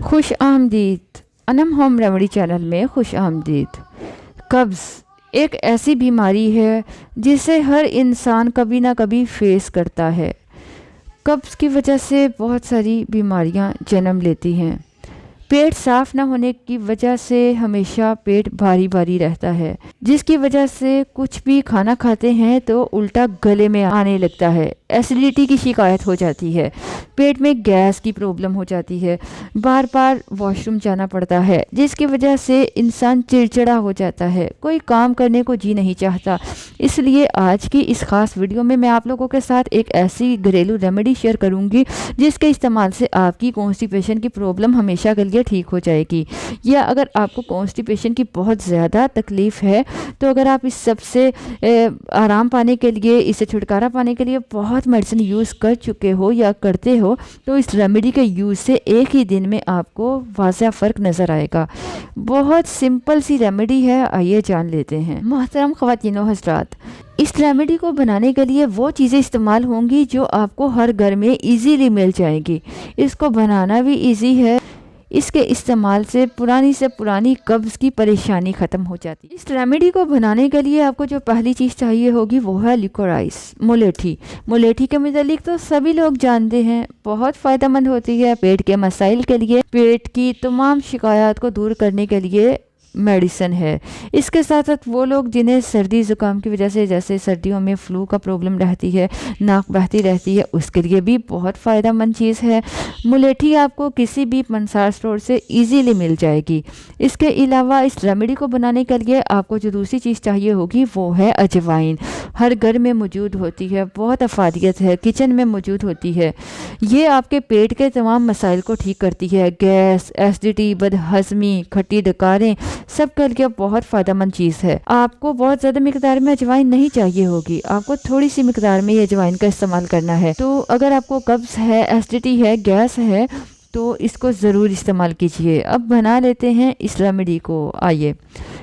खुश आमदीद Anam home remedy channel में खुश आमदीद। कब्ज़ एक ऐसी बीमारी है जिसे हर इंसान कभी ना कभी फेस करता है। कब्ज़ की वजह से बहुत सारी बीमारियां जन्म लेती हैं। पेट साफ़ ना होने की वजह से हमेशा पेट भारी भारी रहता है, जिसकी वजह से कुछ भी खाना खाते हैं तो उल्टा गले में आने लगता है। एसिडिटी की शिकायत हो जाती है, पेट में गैस की प्रॉब्लम हो जाती है, बार बार वॉशरूम जाना पड़ता है, जिसकी वजह से इंसान चिड़चिड़ा हो जाता है, कोई काम करने को जी नहीं चाहता। इसलिए आज की इस ख़ास वीडियो में मैं आप लोगों के साथ एक ऐसी घरेलू रेमेडी शेयर करूंगी जिसके इस्तेमाल से आपकी कॉन्स्टिपेशन की प्रॉब्लम हमेशा के लिए ठीक हो जाएगी। या अगर आपको कॉन्स्टिपेशन की बहुत ज़्यादा तकलीफ़ है तो अगर आप इस सबसे आराम पाने के लिए, इससे छुटकारा पाने के लिए बहुत मेडिसिन यूज़ कर चुके हो या करते हो तो इस रेमेडी के यूज़ से एक ही दिन में आपको वाज़ह फ़र्क नज़र आएगा। बहुत सिंपल सी रेमेडी है, आइए जान लेते हैं। मोहतरम ख़वातीन व हज़रात, इस रेमेडी को बनाने के लिए वो चीज़ें इस्तेमाल होंगी जो आपको हर घर में इजीली मिल जाएंगी। इसको बनाना भी इजी है, इसके इस्तेमाल से पुरानी कब्ज़ की परेशानी ख़त्म हो जाती है। इस रेमेडी को बनाने के लिए आपको जो पहली चीज़ चाहिए होगी वो है लिकोराइस, मुलेठी। मुलेठी के मुतालिक तो सभी लोग जानते हैं, बहुत फ़ायदेमंद होती है पेट के मसाइल के लिए, पेट की तमाम शिकायत को दूर करने के लिए मेडिसिन है। इसके साथ साथ वो लोग जिन्हें सर्दी ज़ुकाम की वजह से, जैसे सर्दियों में फ्लू का प्रॉब्लम रहती है, नाक बहती रहती है, उसके लिए भी बहुत फ़ायदेमंद चीज़ है। मुलेठी आपको किसी भी पंसार स्टोर से इजीली मिल जाएगी। इसके अलावा इस रेमेडी को बनाने के लिए आपको जो दूसरी चीज़ चाहिए होगी वो है अजवाइन। हर घर में मौजूद होती है, बहुत अफादियत है, किचन में मौजूद होती है। ये आपके पेट के तमाम मसाइल को ठीक करती है। गैस, एसिडिटी, बदहज़मी, खट्टी डकारें, सब के लिए बहुत फ़ायदेमंद चीज़ है। आपको बहुत ज़्यादा मिकदार में अजवाइन नहीं चाहिए होगी, आपको थोड़ी सी मिकदार में ये अजवाइन का इस्तेमाल करना है। तो अगर आपको कब्ज़ है, एसिडिटी है, गैस है तो इसको ज़रूर इस्तेमाल कीजिए। अब बना लेते हैं इस रेमेडी को। आइए,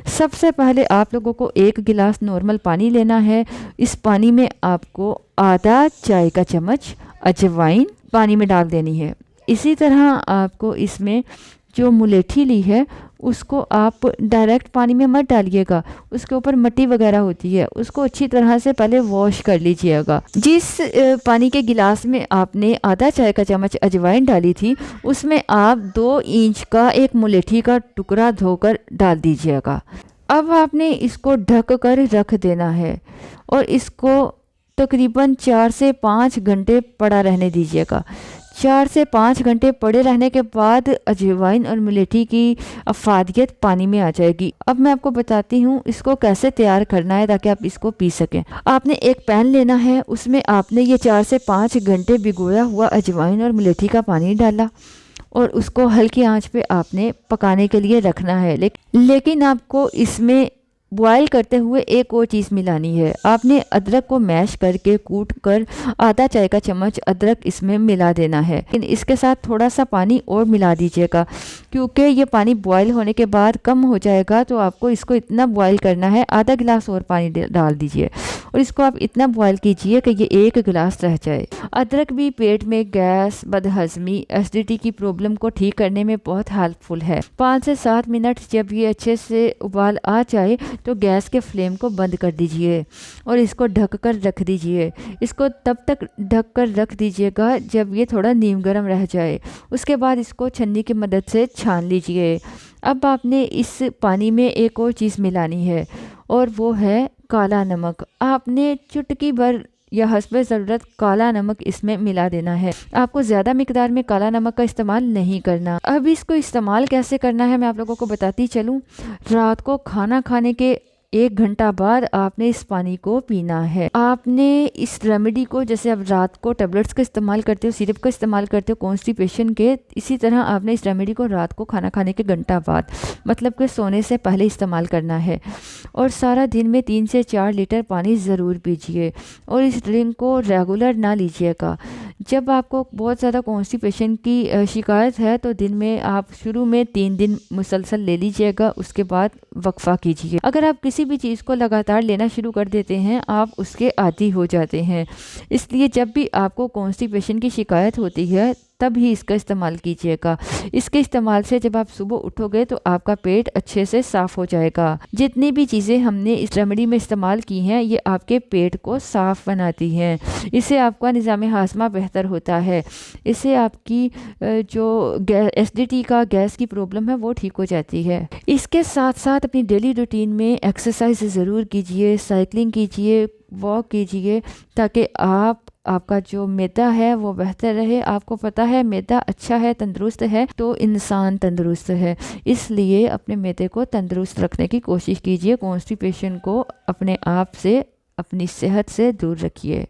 सबसे पहले आप लोगों को एक गिलास नॉर्मल पानी लेना है। इस पानी में आपको आधा चाय का चम्मच अजवाइन पानी में डाल देनी है। इसी तरह आपको इसमें जो मुलेठी ली है उसको आप डायरेक्ट पानी में मत डालिएगा, उसके ऊपर मिट्टी वगैरह होती है, उसको अच्छी तरह से पहले वॉश कर लीजिएगा। जिस पानी के गिलास में आपने आधा चाय का चम्मच अजवाइन डाली थी उसमें आप 2 इंच का एक मुलेठी का टुकड़ा धोकर डाल दीजिएगा। अब आपने इसको ढक कर रख देना है और इसको तकरीबन 4 से 5 घंटे पड़ा रहने दीजिएगा। 4 से 5 घंटे पड़े रहने के बाद अजवाइन और मुलेठी की अफादियत पानी में आ जाएगी। अब मैं आपको बताती हूँ इसको कैसे तैयार करना है ताकि आप इसको पी सकें। आपने एक पैन लेना है, उसमें आपने ये 4 से 5 घंटे भिगोया हुआ अजवाइन और मुलेठी का पानी डाला और उसको हल्की आंच पे आपने पकाने के लिए रखना है। लेकिन आपको इसमें बॉयल करते हुए एक और चीज़ मिलानी है। आपने अदरक को मैश करके कूट कर आधा चाय का चम्मच अदरक इसमें मिला देना है। लेकिन इसके साथ थोड़ा सा पानी और मिला दीजिएगा, क्योंकि ये पानी बॉयल होने के बाद कम हो जाएगा। तो आपको इसको इतना बॉयल करना है, आधा गिलास और पानी डाल दीजिए और इसको आप इतना बॉयल कीजिए कि ये 1 गिलास रह जाए। अदरक भी पेट में गैस, बदहज़मी, एसिडिटी की प्रॉब्लम को ठीक करने में बहुत हेल्पफुल है। 5 से 7 मिनट जब ये अच्छे से उबाल आ जाए तो गैस के फ्लेम को बंद कर दीजिए और इसको ढक कर रख दीजिए। इसको तब तक ढक कर रख दीजिएगा जब ये थोड़ा नीम गर्म रह जाए। उसके बाद इसको छन्नी की मदद से छान लीजिए। अब आपने इस पानी में एक और चीज़ मिलानी है और वो है काला नमक। आपने चुटकी भर या हस्बे ज़रूरत काला नमक इसमें मिला देना है। आपको ज़्यादा मिकदार में काला नमक का इस्तेमाल नहीं करना। अब इसको इस्तेमाल कैसे करना है मैं आप लोगों को बताती चलूँ। रात को खाना खाने के 1 घंटा बाद आपने इस पानी को पीना है। आपने इस रेमेडी को, जैसे आप रात को टेबलेट्स का इस्तेमाल करते हो, सिरप का इस्तेमाल करते हो कॉन्स्टिपेशन के, इसी तरह आपने इस रेमेडी को रात को खाना खाने के घंटा बाद, मतलब कि सोने से पहले इस्तेमाल करना है। और सारा दिन में 3 से 4 लीटर पानी ज़रूर पीजिए और इस ड्रिंक को रेगुलर ना लीजिएगा। जब आपको बहुत ज़्यादा कॉन्स्टिपेशन की शिकायत है तो दिन में आप शुरू में 3 दिन मुसलसल ले लीजिएगा, उसके बाद वक्फा कीजिए। अगर आप किसी भी चीज़ को लगातार लेना शुरू कर देते हैं आप उसके आदी हो जाते हैं। इसलिए जब भी आपको कॉन्स्टिपेशन की शिकायत होती है तब ही इसका इस्तेमाल कीजिएगा। इसके इस्तेमाल से जब आप सुबह उठोगे तो आपका पेट अच्छे से साफ़ हो जाएगा। जितनी भी चीज़ें हमने इस रेमेडी में इस्तेमाल की हैं ये आपके पेट को साफ़ बनाती हैं। इससे आपका निज़ाम हाज़मा बेहतर होता है। इससे आपकी जो एसिडिटी का गैस की प्रॉब्लम है वो ठीक हो जाती है। इसके साथ साथ अपनी डेली रूटीन में एक्सरसाइज ज़रूर कीजिए, साइकिलिंग कीजिए, वॉक कीजिए, ताकि आपका जो मैदा है वो बेहतर रहे। आपको पता है मैदा अच्छा है, तंदुरुस्त है, तो इंसान तंदुरुस्त है। इसलिए अपने मैदे को तंदुरुस्त रखने की कोशिश कीजिए। कॉन्स्टिपेशन को अपने आप से, अपनी सेहत से दूर रखिए।